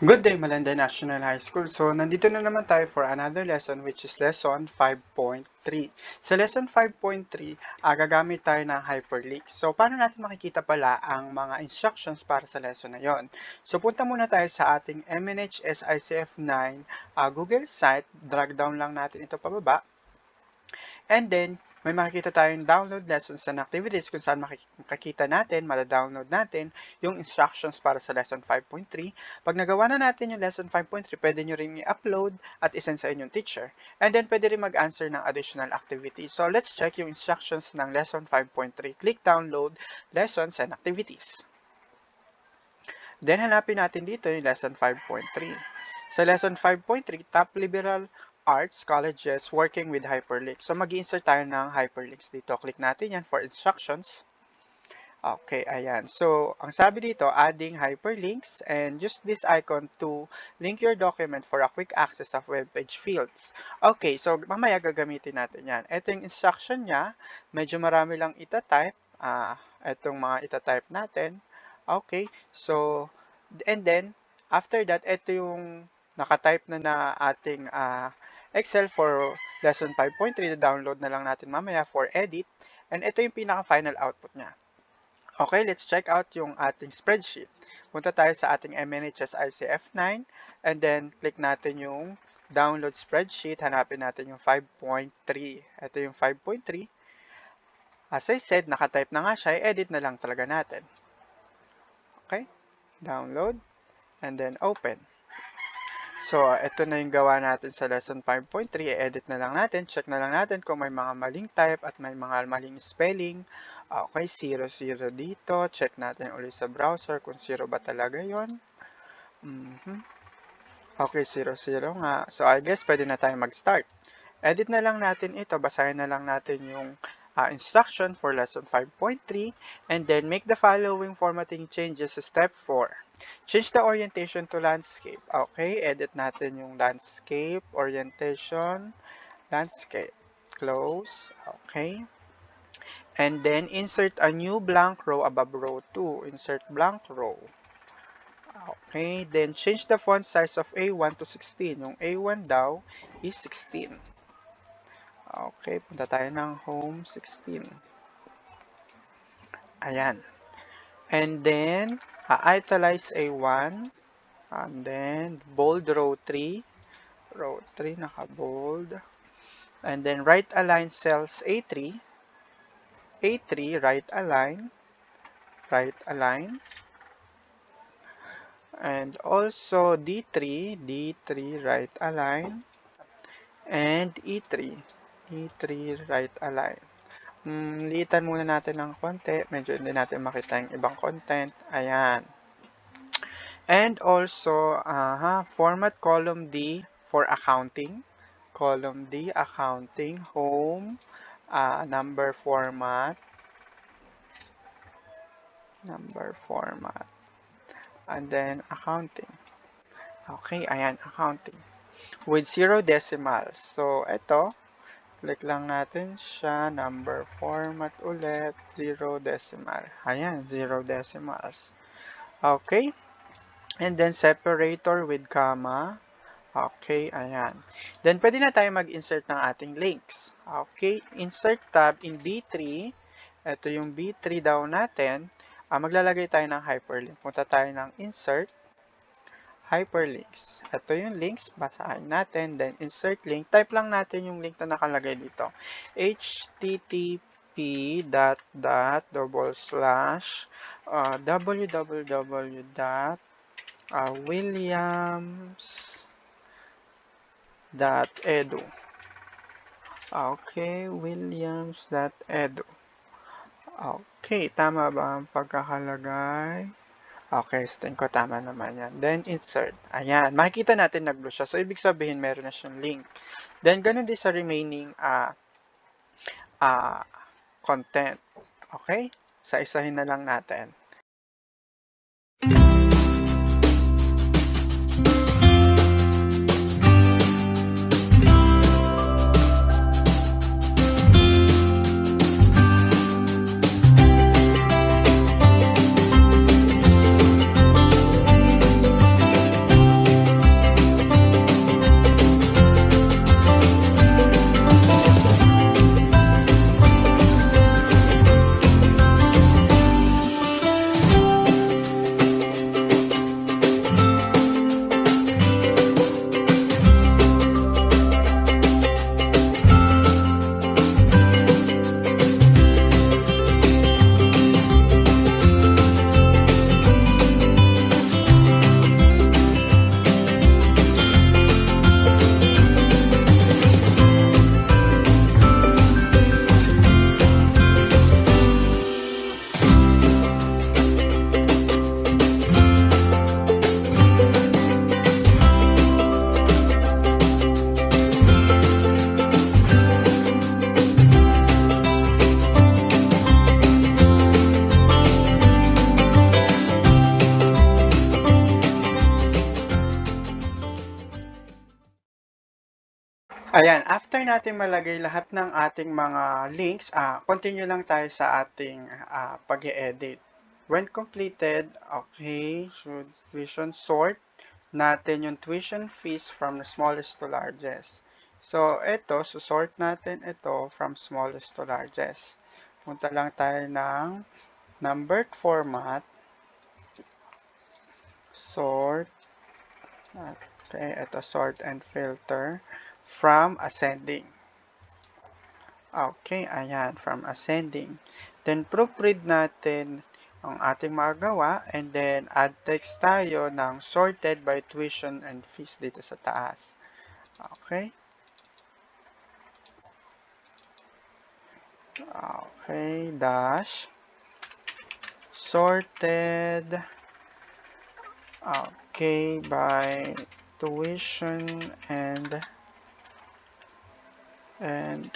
Good day, Malanda National High School. So, nandito na naman tayo for another lesson which is lesson 5.3. Sa lesson 5.3, gagamit tayo ng hyperlinks. So, paano natin makikita pala ang mga instructions para sa lesson na yon? So, punta muna tayo sa ating MNHSICF9 Google site. Drag down lang natin ito pababa. And then, may makikita tayong download lessons and activities kung saan makikita natin, mada-download natin yung instructions para sa lesson 5.3. Pag nagawa na natin yung lesson 5.3, pwede nyo rin i-upload at isend sa inyong teacher. And then, pwede rin mag-answer ng additional activities. So, let's check yung instructions ng lesson 5.3. Click download lessons and activities. Then, hanapin natin dito yung lesson 5.3. Sa lesson 5.3, top liberal arts colleges working with hyperlinks. So, mag-insert tayo ng hyperlinks dito. Click natin yan for instructions. Okay, ayan. So, ang sabi dito, adding hyperlinks and use this icon to link your document for a quick access of web page fields. Okay, so mamaya gagamitin natin yan. Ito yung instruction niya. Medyo marami lang itatype. Itong mga itatype natin. Okay, so, and then, after that, ito yung nakatype na ating Excel for lesson 5.3. Download na lang natin mamaya for edit. And ito yung pinaka-final output niya. Okay, let's check out yung ating spreadsheet. Punta tayo sa ating MNHS ICF9 and then click natin yung download spreadsheet. Hanapin natin yung 5.3. Ito yung 5.3. As I said, nakatype na nga siya. Edit na lang talaga natin. Okay, download and then open. So, ito na yung gawa natin sa lesson 5.3. I-edit na lang natin. Check na lang natin kung may mga maling type at may mga maling spelling. Okay, 0 dito. Check natin ulit sa browser kung 0 ba talaga yon. Okay, 0 nga. So, I guess pwede na tayo mag-start. Edit na lang natin ito. Basahin na lang natin yung instruction for lesson 5.3 and then make the following formatting changes. Step 4. Change the orientation to landscape. Okay, edit natin yung landscape, orientation, landscape. Close. Okay. And then insert a new blank row above row 2. Insert blank row. Okay, then change the font size of A1 to 16. Yung A1 daw is 16. Okay, punta tayo ng home 16. Ayan. And then, italize A1. And then, bold row 3. Row 3, naka-bold. And then, right align cells A3. A3, right align. Right align. And also, D3, right align. And E3. E3, right align. Liitan muna natin ng konti. Medyo hindi natin makita yung ibang content. Ayan. And also, format column D for accounting. Column D, accounting, home, number format. Number format. And then, accounting. Okay, ayan, accounting. With 0 decimals. So, ito, click lang natin siya, number format ulit, 0 decimal. Ayan, 0 decimals. Okay. And then separator with comma. Okay, ayan. Then pwede na tayo mag-insert ng ating links. Okay, insert tab in B3. Ito yung B3 daw natin. Maglalagay tayo ng hyperlink. Punta tayo ng insert. Hyperlinks. Ito yung links. Basahin natin. Then, insert link. Type lang natin yung link na nakalagay dito. http://www.williams.edu. Okay, williams.edu. Okay, tama ba ang pagkakalagay? Okay, so tingin ko tama naman yan. Then, insert. Ayan, makikita natin nag-blue siya. So, ibig sabihin, meron na siyang link. Then, ganun din sa remaining content. Okay? Sa isahin na lang natin. Ayan, after natin malagay lahat ng ating mga links, continue lang tayo sa ating pag-e-edit. When completed, okay, should tuition sort natin yung tuition fees from the smallest to largest. So, ito, sort natin ito from smallest to largest. Punta lang tayo ng numbered format, sort, okay, ito, sort and filter from ascending. Okay, ayan, from ascending. Then, proofread natin ang ating magawa and then add text tayo ng sorted by tuition and fees dito sa taas. Okay. Okay, dash sorted, okay, by tuition and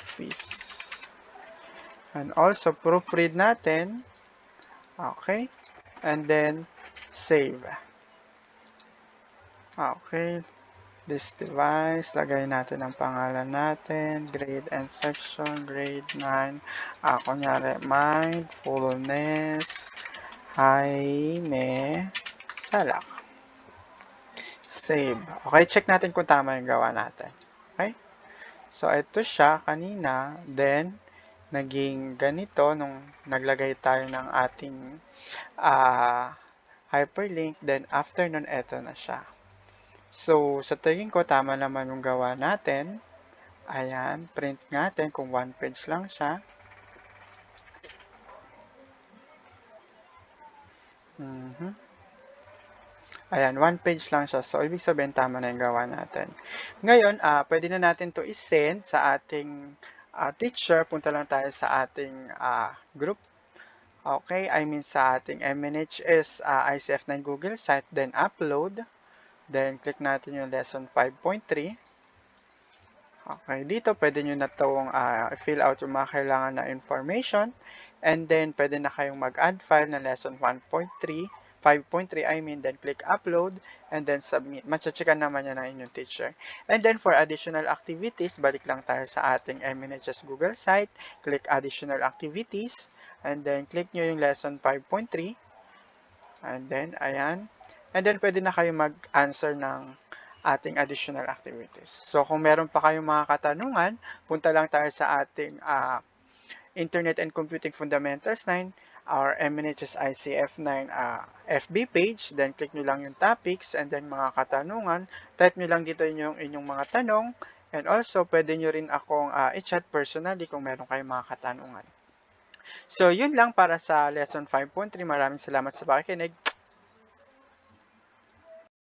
fees. And also, proofread natin. Okay. And then, save. Okay. This device, lagay natin ang pangalan natin, grade and section, grade 9. Kunyari, mindfulness, Jaime Salak. Save. Okay, check natin kung tama yung gawa natin. Okay? So, ito siya kanina. Then, naging ganito nung naglagay tayo ng ating hyperlink. Then, after nun, ito na siya. So, sa tingin ko, tama naman yung gawa natin. Ayan, print natin kung one page lang siya. Ayan, one page lang siya. So, ibig sabihin, tama na yung gawa natin. Ngayon, pwede na natin to isend sa ating teacher. Punta lang tayo sa ating group. Okay, I mean sa ating MNHS ICF9 Google site. Then, upload. Then, click natin yung lesson 5.3. Okay, dito pwede nyo na itong fill out yung mga kailangan na information. And then, pwede na kayong mag-add file na lesson 1.3. 5.3, I mean, then click upload and then submit. Matcha-checkan naman yan ng inyong teacher. And then for additional activities, balik lang tayo sa ating MNHS Google site. Click additional activities and then click nyo yung lesson 5.3 and then, ayan. And then pwede na kayo mag-answer ng ating additional activities. So kung meron pa kayong mga katanungan, punta lang tayo sa ating Internet and Computing Fundamentals 9, our MNHS ICF 9 FB page, then click nyo lang yung topics, and then mga katanungan, type nyo lang dito yung inyong mga tanong, and also pwede nyo rin akong i-chat personally kung meron kayong mga katanungan. So yun lang para sa lesson 5.3. Maraming salamat sa pakikinig.